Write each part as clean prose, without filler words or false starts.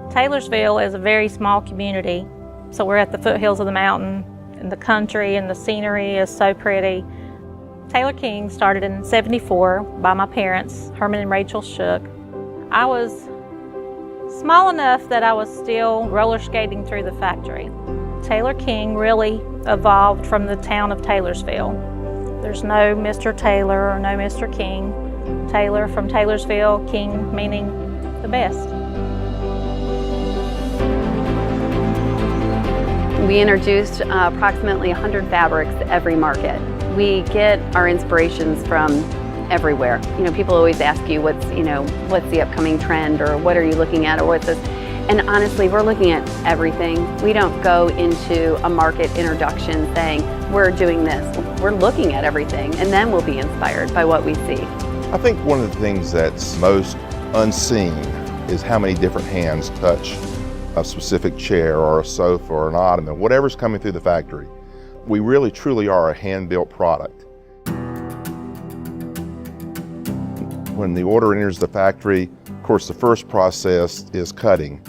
Taylorsville is a very small community, so we're at the foothills of the mountain, and the country and the scenery is so pretty. Taylor King started in '74 by my parents, Herman and Rachel Shook. I was small enough that I was still roller skating through the factory. Taylor King really evolved from the town of Taylorsville. There's no Mr. Taylor or no Mr. King. Taylor from Taylorsville, King meaning the best. We introduced approximately 100 fabrics to every market. We get our inspirations from everywhere. You know, people always ask you what's the upcoming trend, or what are you looking at, or what's this? And honestly, we're looking at everything. We don't go into a market introduction saying, we're doing this. We're looking at everything, and then we'll be inspired by what we see. I think one of the things that's most unseen is how many different hands touch a specific chair or a sofa or an ottoman, whatever's coming through the factory. We really truly are a hand-built product. When the order enters the factory, of course the first process is cutting.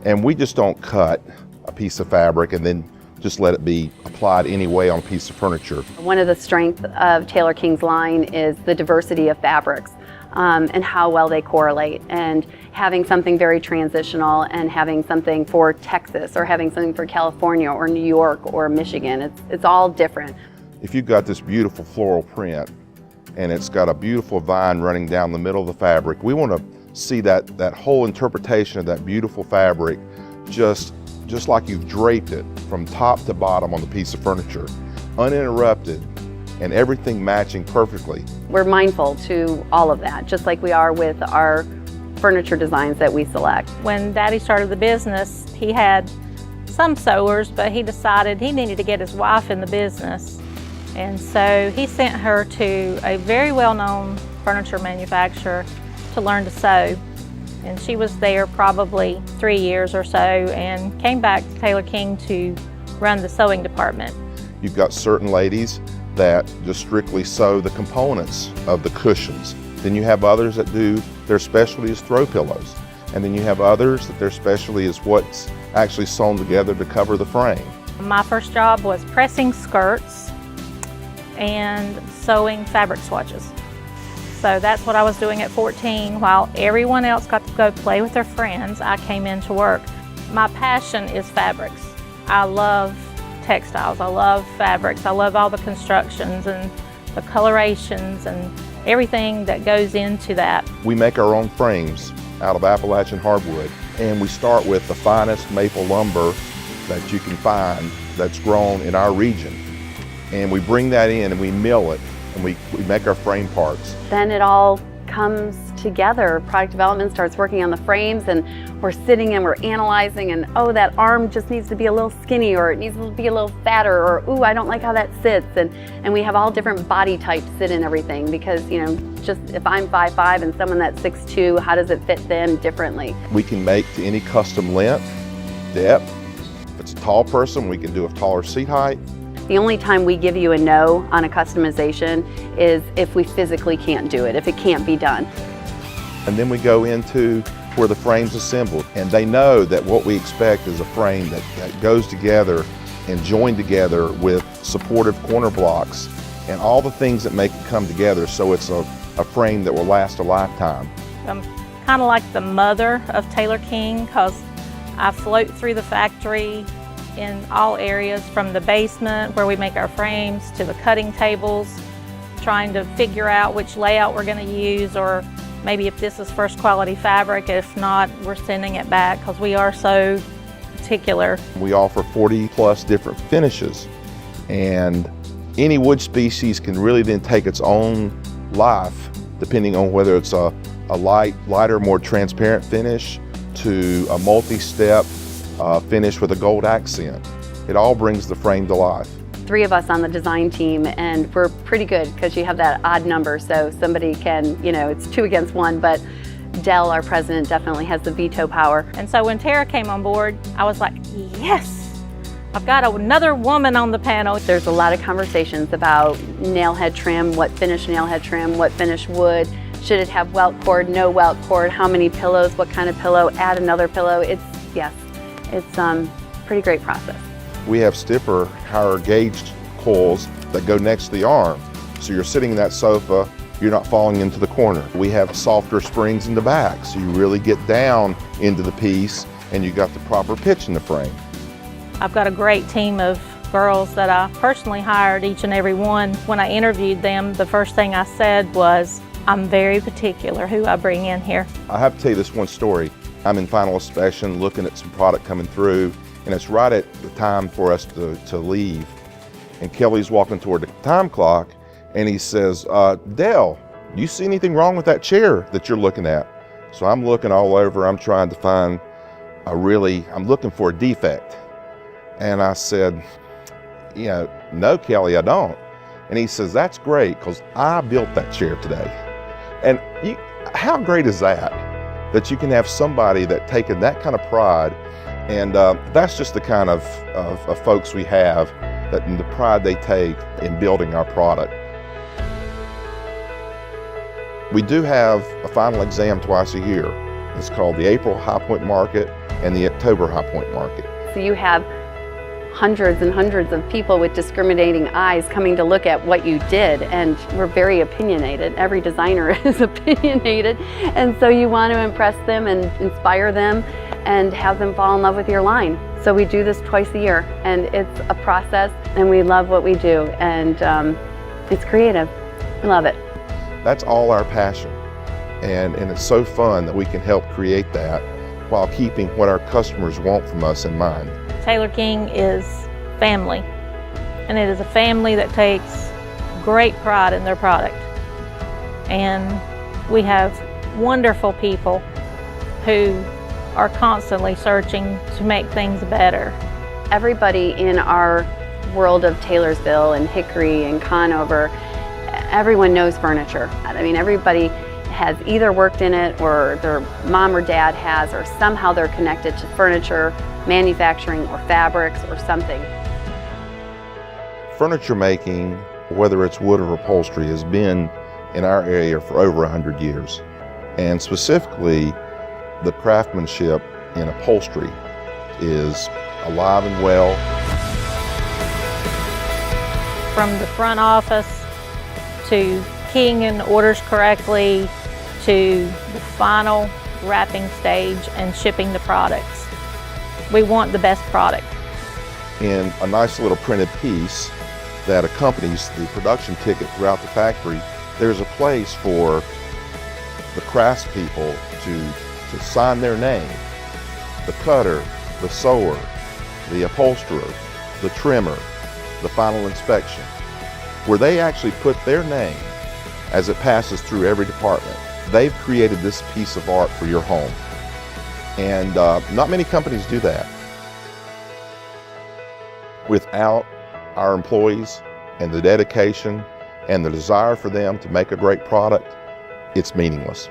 And we just don't cut a piece of fabric and then just let it be applied anyway on a piece of furniture. One of the strengths of Taylor King's line is the diversity of fabrics and how well they correlate, and having something very transitional and having something for Texas or having something for California or New York or Michigan. It's all different. If you've got this beautiful floral print and it's got a beautiful vine running down the middle of the fabric, we want to see that whole interpretation of that beautiful fabric just like you've draped it from top to bottom on the piece of furniture, uninterrupted, and everything matching perfectly. We're mindful to all of that, just like we are with our furniture designs that we select. When Daddy started the business, he had some sewers, but he decided he needed to get his wife in the business. And so he sent her to a very well-known furniture manufacturer to learn to sew. And she was there probably 3 years or so and came back to Taylor King to run the sewing department. You've got certain ladies that just strictly sew the components of the cushions. Then you have others that do, their specialty is throw pillows. And then you have others that their specialty is what's actually sewn together to cover the frame. My first job was pressing skirts and sewing fabric swatches. So that's what I was doing at 14. While everyone else got to go play with their friends, I came into work. My passion is fabrics. I love textiles, I love fabrics, I love all the constructions and the colorations and everything that goes into that. We make our own frames out of Appalachian hardwood, and we start with the finest maple lumber that you can find that's grown in our region. And we bring that in and we mill it, and we make our frame parts. Then it all comes together. Product development starts working on the frames, and we're sitting and we're analyzing, and oh, that arm just needs to be a little skinny, or it needs to be a little fatter, or ooh, I don't like how that sits. And we have all different body types sit in everything, because just if I'm 5'5" and someone that's 6'2", how does it fit them differently? We can make to any custom length, depth. If it's a tall person, we can do a taller seat height. The only time we give you a no on a customization is if we physically can't do it, if it can't be done. And then we go into where the frame's assembled, and they know that what we expect is a frame that goes together and joined together with supportive corner blocks and all the things that make it come together, so it's a frame that will last a lifetime. I'm kind of like the mother of Taylor King, because I float through the factory in all areas, from the basement where we make our frames to the cutting tables, trying to figure out which layout we're going to use, or maybe if this is first quality fabric. If not, we're sending it back because we are so particular. We offer 40 plus different finishes, and any wood species can really then take its own life depending on whether it's a lighter, more transparent finish to a multi-step finish with a gold accent. It all brings the frame to life. 3 of us on the design team, and we're pretty good because you have that odd number, so somebody can, it's 2 against 1, but Dell, our president, definitely has the veto power. And so when Tara came on board, I was like, yes, I've got another woman on the panel. There's a lot of conversations about nailhead trim, what finish nailhead trim, what finish wood, should it have welt cord, no welt cord, how many pillows, what kind of pillow, add another pillow. Yes, it's pretty great process. We have stiffer, higher gauged coils that go next to the arm. So you're sitting in that sofa, you're not falling into the corner. We have softer springs in the back, so you really get down into the piece and you got the proper pitch in the frame. I've got a great team of girls that I personally hired, each and every one. When I interviewed them, the first thing I said was, I'm very particular who I bring in here. I have to tell you this one story. I'm in final inspection looking at some product coming through, and it's right at the time for us to leave. And Kelly's walking toward the time clock, and he says, Dale, do you see anything wrong with that chair that you're looking at? So I'm looking all over, I'm trying to find I'm looking for a defect. And I said, no, Kelly, I don't. And he says, that's great, because I built that chair today. And how great is that? That you can have somebody that taken that kind of pride, and that's just the kind of folks we have, that in the pride they take in building our product. We do have a final exam twice a year. It's called the April High Point Market and the October High Point Market. So you have hundreds and hundreds of people with discriminating eyes coming to look at what you did, and we're very opinionated. Every designer is opinionated, and so you want to impress them and inspire them and have them fall in love with your line. So we do this twice a year, and it's a process, and we love what we do, and it's creative. I love it. That's all our passion, and it's so fun that we can help create that while keeping what our customers want from us in mind. Taylor King is family, and it is a family that takes great pride in their product. And we have wonderful people who are constantly searching to make things better. Everybody in our world of Taylorsville and Hickory and Conover, everyone knows furniture. I mean, everybody has either worked in it, or their mom or dad has, or somehow they're connected to furniture, manufacturing, or fabrics, or something. Furniture making, whether it's wood or upholstery, has been in our area for over 100 years. And specifically, the craftsmanship in upholstery is alive and well. From the front office to keying in orders correctly to the final wrapping stage and shipping the products. We want the best product. In a nice little printed piece that accompanies the production ticket throughout the factory, there's a place for the craftspeople to sign their name. The cutter, the sewer, the upholsterer, the trimmer, the final inspection, where they actually put their name as it passes through every department. They've created this piece of art for your home. And not many companies do that. Without our employees and the dedication and the desire for them to make a great product, it's meaningless.